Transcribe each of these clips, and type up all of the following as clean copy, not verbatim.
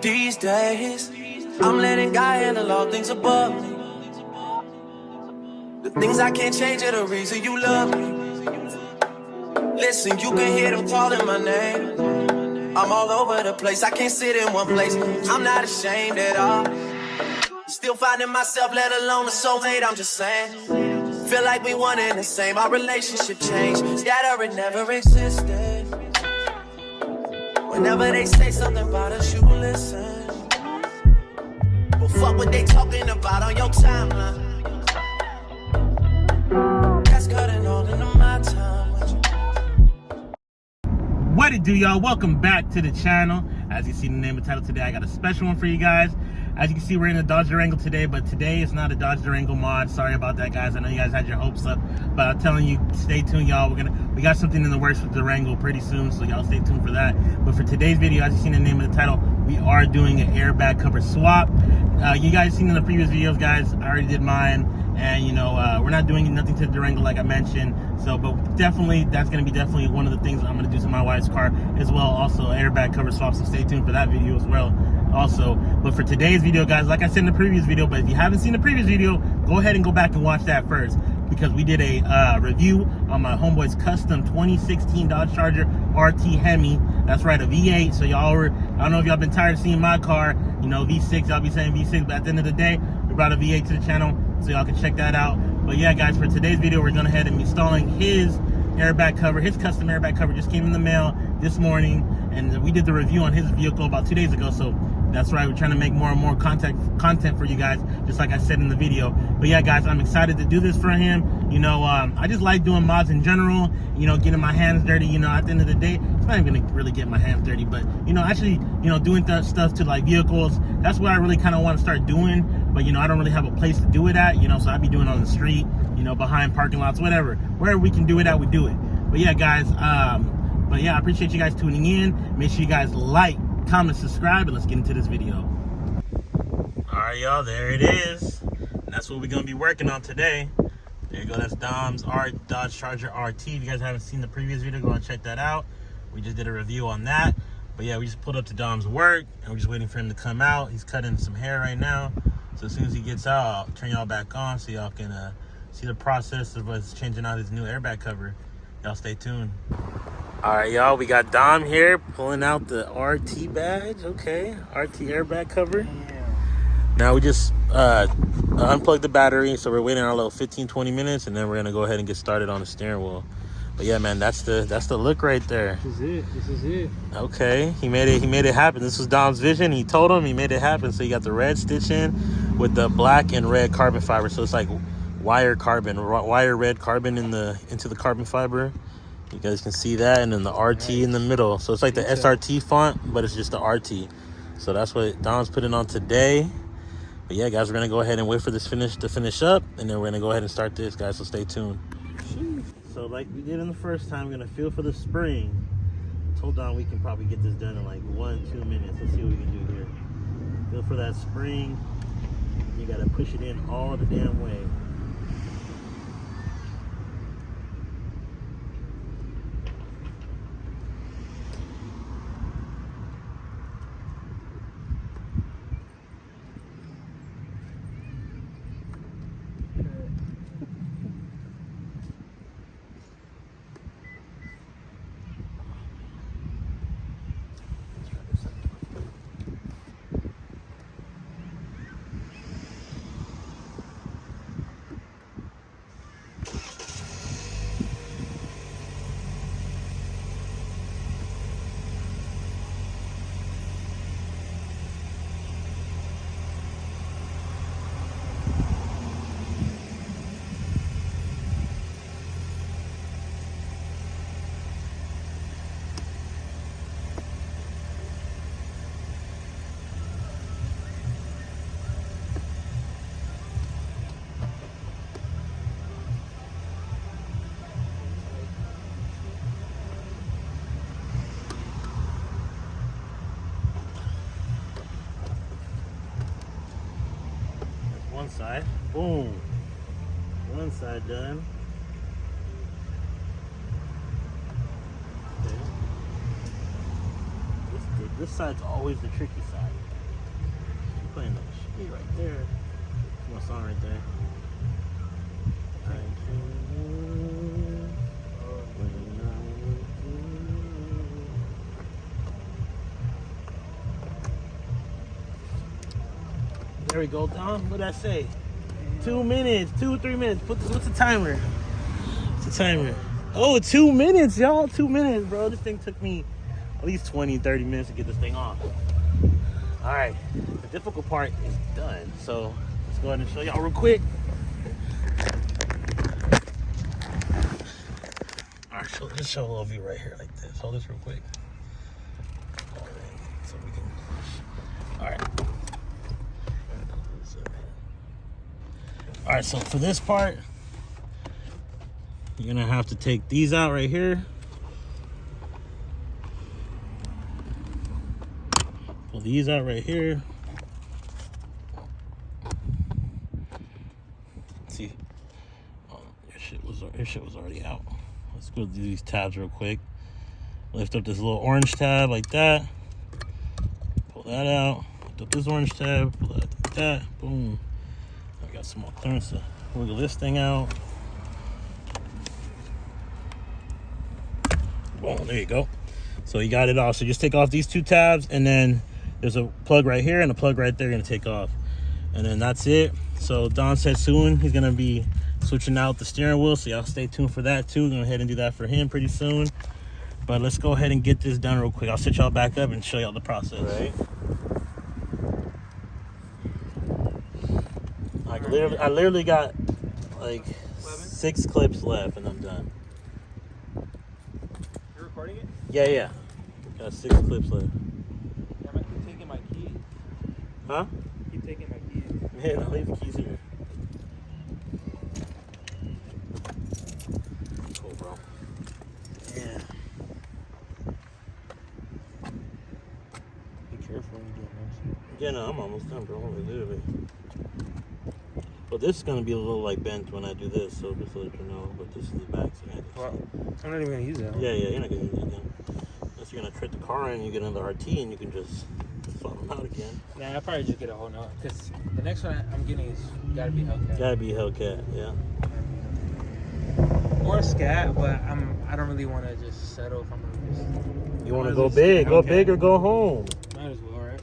These days, I'm letting God handle all things above me. The things I can't change are the reason you love me. Listen, you can hear them calling my name. I'm all over the place, I can't sit in one place. I'm not ashamed at all. Still finding myself, let alone a soulmate, I'm just saying. Feel like we one and the same, our relationship changed. Yeah, it never existed. Whenever they say something about us, you listen. Well, fuck what they talking about on your timeline. That's cutting all into my time with you. What it do, y'all? Welcome back to the channel. As you see in the name of the title today, I got a special one for you guys. As you can see, we're in a Dodge Durango today, but today is not a Dodge Durango mod. Sorry about that, guys. I know you guys had your hopes up, but I'm telling you, stay tuned, y'all. We got something in the works with Durango pretty soon, so y'all stay tuned for that. But for today's video, as you see in the name of the title, we are doing an airbag cover swap. You guys seen in the previous videos, guys, I already did mine, and you know, we're not doing nothing to the Durango like I mentioned. So, but definitely, that's going to be definitely one of the things I'm going to do to my wife's car as well. Also, airbag cover swap, so stay tuned for that video as well. Also, but for today's video, guys, like I said in the previous video, but if you haven't seen the previous video, go ahead and go back and watch that first, because we did a review on my homeboy's custom 2016 Dodge Charger RT Hemi. That's right, a V8. So y'all were, I don't know if y'all been tired of seeing my car, you know, V6, y'all be saying V6, but at the end of the day, we brought a V8 to the channel, so y'all can check that out. But yeah, guys, for today's video, we're going ahead and installing his airbag cover. His custom airbag cover just came in the mail this morning, and we did the review on his vehicle about 2 days ago. So that's right, we're trying to make more and more content for you guys, just like I said in the video. But yeah, guys, I'm excited to do this for him. You know, I just like doing mods in general, you know, getting my hands dirty. You know, at the end of the day, it's not even gonna really get my hands dirty, but you know, actually, you know, doing that stuff to like vehicles, that's what I really kind of want to start doing. But you know, I don't really have a place to do it at, you know, so I'd be doing it on the street, you know, behind parking lots, whatever, wherever we can do it at, we do it. But yeah, guys, but yeah, I appreciate you guys tuning in. Make sure you guys like, comment, subscribe, and let's get into this video. All right, y'all, there it is. And that's what we're gonna be working on today. There you go, that's Dom's Dodge Charger RT. If you guys haven't seen the previous video, go and check that out. We just did a review on that. But yeah, we just pulled up to Dom's work, and we're just waiting for him to come out. He's cutting some hair right now. So as soon as he gets out, I'll turn y'all back on so y'all can see the process of us changing out his new airbag cover. Y'all stay tuned. All right, y'all, we got Dom here pulling out the RT badge. Okay, RT airbag cover. Now we just unplugged the battery, so we're waiting our little 15-20 minutes, and then we're gonna go ahead and get started on the steering wheel. But yeah, man, that's the look right there. This is it. Okay, he made it happen. This was Dom's vision. He told him, he made it happen. So you got the red stitch in with the black and red carbon fiber. So it's like wire red carbon into the carbon fiber. You guys can see that, and then the RT in the middle. So it's like the SRT font, but it's just the RT. So that's what Dom's putting on today. But yeah, guys, we're gonna go ahead and wait for this to finish up, and then we're gonna go ahead and start this, guys. So stay tuned. So like we did in the first time, we're gonna feel for the spring. I told Dom we can probably get this done in like 1-2 minutes. Let's see what we can do here. Feel for that spring. You gotta push it in all the damn way. One side, boom. One side done. Okay. This side's always the tricky side. song right there. There we go, Dom. What did I say? 2 minutes, 3 minutes. What's the timer? What's the timer? Oh, 2 minutes, y'all. 2 minutes, bro. This thing took me at least 20, 30 minutes to get this thing off. All right, the difficult part is done. So let's go ahead and show y'all real quick. All right, just show a little view right here like this. Hold this real quick. So we can, all right. All right, so for this part, you're gonna have to take these out right here. Pull these out right here. Let's see, your shit was already out. Let's go do these tabs real quick. Lift up this little orange tab like that. Pull that out. Lift up this orange tab. Pull that like that. Boom. I got some more clearance to wiggle this thing out. Boom, there you go. So you got it off. So just take off these two tabs, and then there's a plug right here and a plug right there you're gonna take off. And then that's it. So Don said soon he's gonna be switching out the steering wheel, so y'all stay tuned for that too. Go ahead and do that for him pretty soon. But let's go ahead and get this done real quick. I'll set y'all back up and show y'all the process. Right. I literally got like 6 clips left and I'm done. You're recording it? Yeah. Got 6 clips left. Yeah, I keep taking my keys. Huh? Keep taking my keys. Man, I'll leave the keys here. Cool, bro. Yeah. Be careful when you do it. Yeah, no, I'm almost done, bro. Literally. But this is gonna be a little like bent when I do this, so just to let you know. But this is the back, so you Well, I'm not even gonna use that. Yeah, you're not gonna use it again. Unless you're gonna trade the car in, you get another RT, and you can just swap them out again. Nah, I'll probably just get a whole nut, because the next one I'm getting is gotta be Hellcat. Gotta be Hellcat, yeah. Or Scat, but I don't really want to just settle if I'm gonna just. You want to go big? Go big or go home. Might as well, right?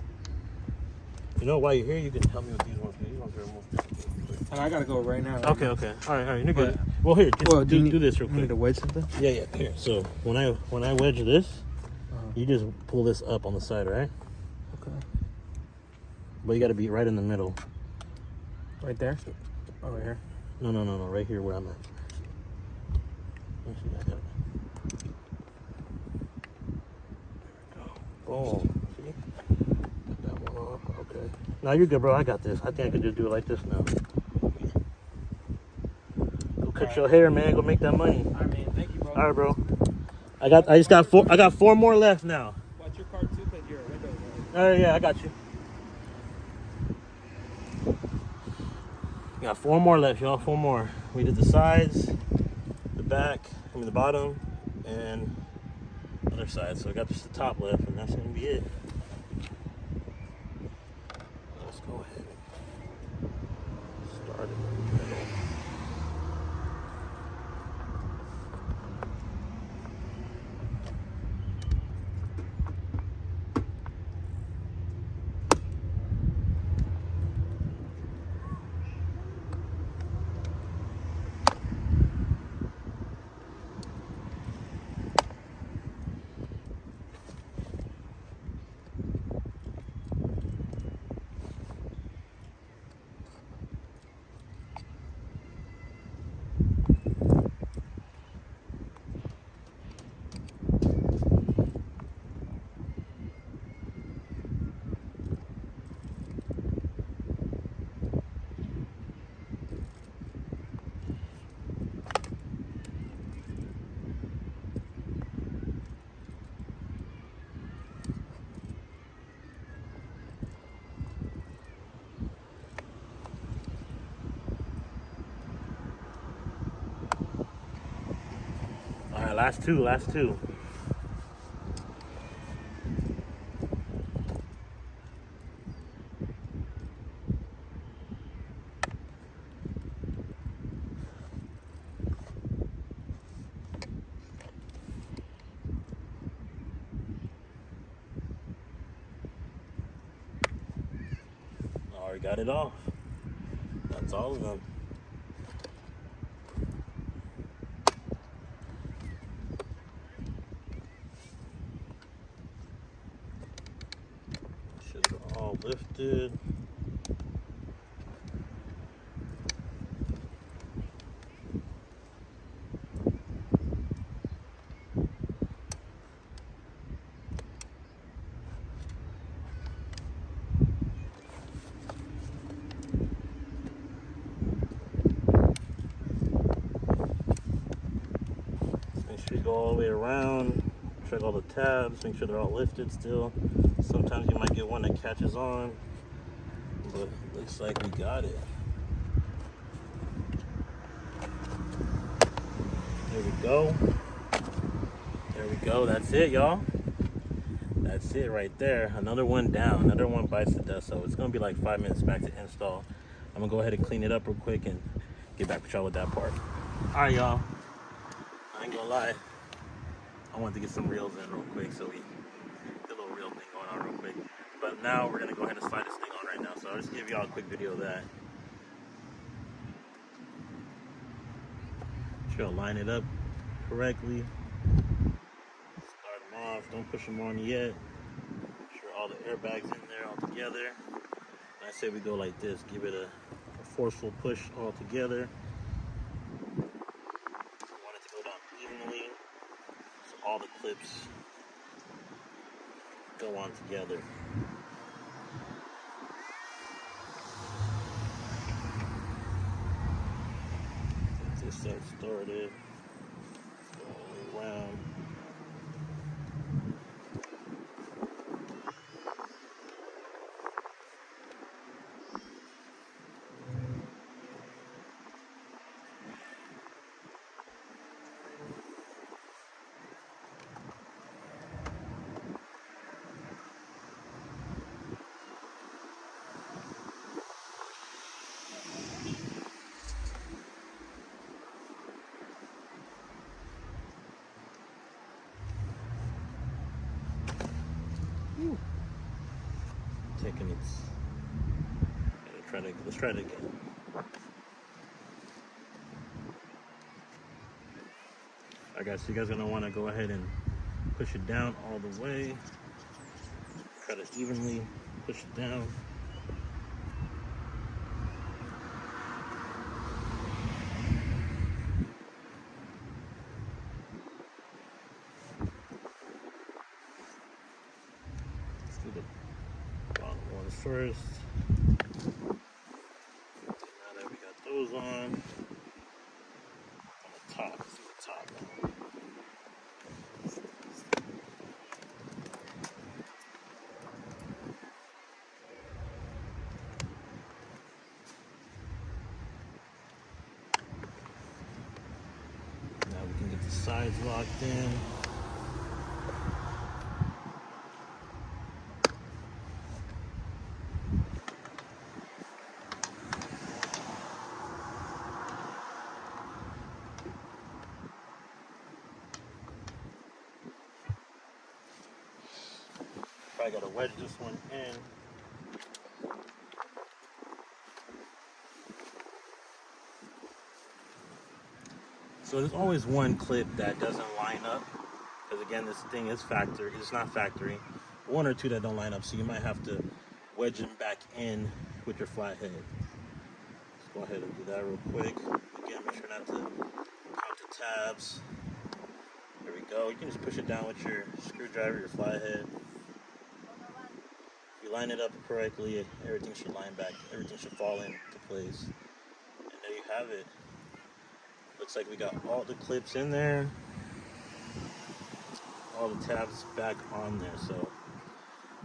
You know, while you're here, you can help me with these ones. These ones are more. And I gotta go right now. Right? Okay. All right. You're good. Well, here, just do this real quick. You need to wedge something? Yeah. Here. So when I wedge this, you just pull this up on the side, right? Okay. But you got to be right in the middle. Right there? Over here? No. Right here where I'm at. Actually, I got it. There we go. Boom. See? Got that one off. Okay. Now you're good, bro. I got this. I think I could just do it like this now. Go cut your hair, man. Go make that money. All right, man. Thank you, bro. All right, bro. I got 4 more left now. Watch your car too, because you're a window. All right, yeah, I got you. Got 4 more left, y'all. 4 more. We did the sides, the back, the bottom, and the other side. So I got just the top left, and that's gonna be it. Let's go ahead and start it. Last two. Already got it off. That's all of them. Should are all lifted. Go all the way around, check all the tabs, make sure they're all lifted still. Sometimes you might get one that catches on, but it looks like we got it. There we go. There we go. That's it, y'all. That's it right there. Another one down. Another one bites the dust. So it's gonna be like 5 minutes back to install. I'm gonna go ahead and clean it up real quick and get back with y'all with that part. All right, y'all. I ain't gonna lie. I wanted to get some reels in real quick, so we get a little reel thing going on real quick. But now we're gonna go ahead and slide this thing on right now. So I'll just give y'all a quick video of that. Sure, line it up correctly. Start them off. Don't push them on yet. Make sure all the airbags in there all together. And I say we go like this. Give it a forceful push all together. All the clips go on together. Get this set started. Go all the way around. Taking its. Let's try it again. Alright guys, so you guys are gonna want to go ahead and push it down all the way. Try to evenly push it down. Let's do the bottom one first. Now that we got those on the top, let's do the top now. Now we can get the sides locked in. I gotta wedge this one in. So there's always one clip that doesn't line up, because again, this thing is factory. It's not factory. One or two that don't line up, so you might have to wedge them back in with your flathead. Let's go ahead and do that real quick. Again, make sure not to count the tabs. There we go. You can just push it down with your screwdriver, your flathead. If you line it up correctly, everything should line back. Everything should fall into place. And there you have it. Looks like we got all the clips in there. All the tabs back on there. So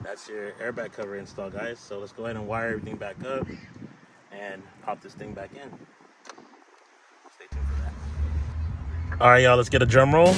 that's your airbag cover install, guys. So let's go ahead and wire everything back up and pop this thing back in. Stay tuned for that. All right, y'all, let's get a drum roll.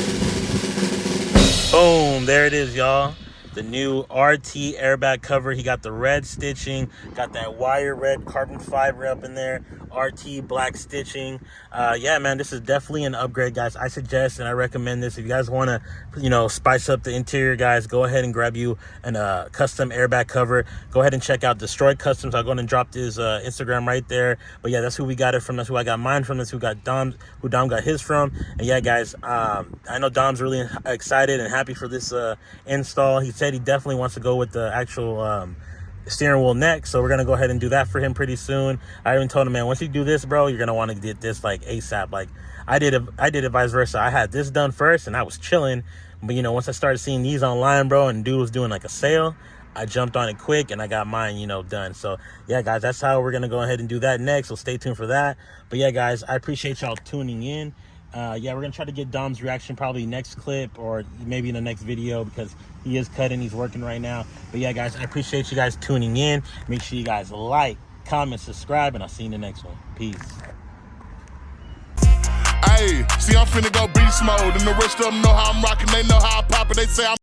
Boom, there it is, y'all. the new RT airbag cover. He got the red stitching, got that wire red carbon fiber up in there, RT black stitching. Yeah, man, this is definitely an upgrade, guys. I suggest and I recommend this. If you guys want to, you know, spice up the interior, guys, go ahead and grab you a custom airbag cover. Go ahead and check out Destroy Customs. I'll go ahead and drop his Instagram right there. But yeah, that's who we got it from. That's who I got mine from. That's who Dom got his from. And yeah, guys, I know Dom's really excited and happy for this install. He said he definitely wants to go with the actual steering wheel neck, so we're gonna go ahead and do that for him pretty soon. I even told him, man, once you do this, bro, you're gonna want to get this like ASAP. Like I did it vice versa. I had this done first and I was chilling, but you know, once I started seeing these online, bro, and dude was doing like a sale, I jumped on it quick and I got mine, you know, done. So yeah, guys, that's how we're gonna go ahead and do that next, so stay tuned for that. But yeah, guys, I appreciate y'all tuning in. Yeah, we're gonna try to get Dom's reaction probably next clip or maybe in the next video, because he is cutting, he's working right now. But yeah, guys, I appreciate you guys tuning in. Make sure you guys like, comment, subscribe, and I'll see you in the next one. Peace. Hey, see, I'm finna go beast mode, and the rest of them know how I'm rocking, they know how I pop it, they say I'm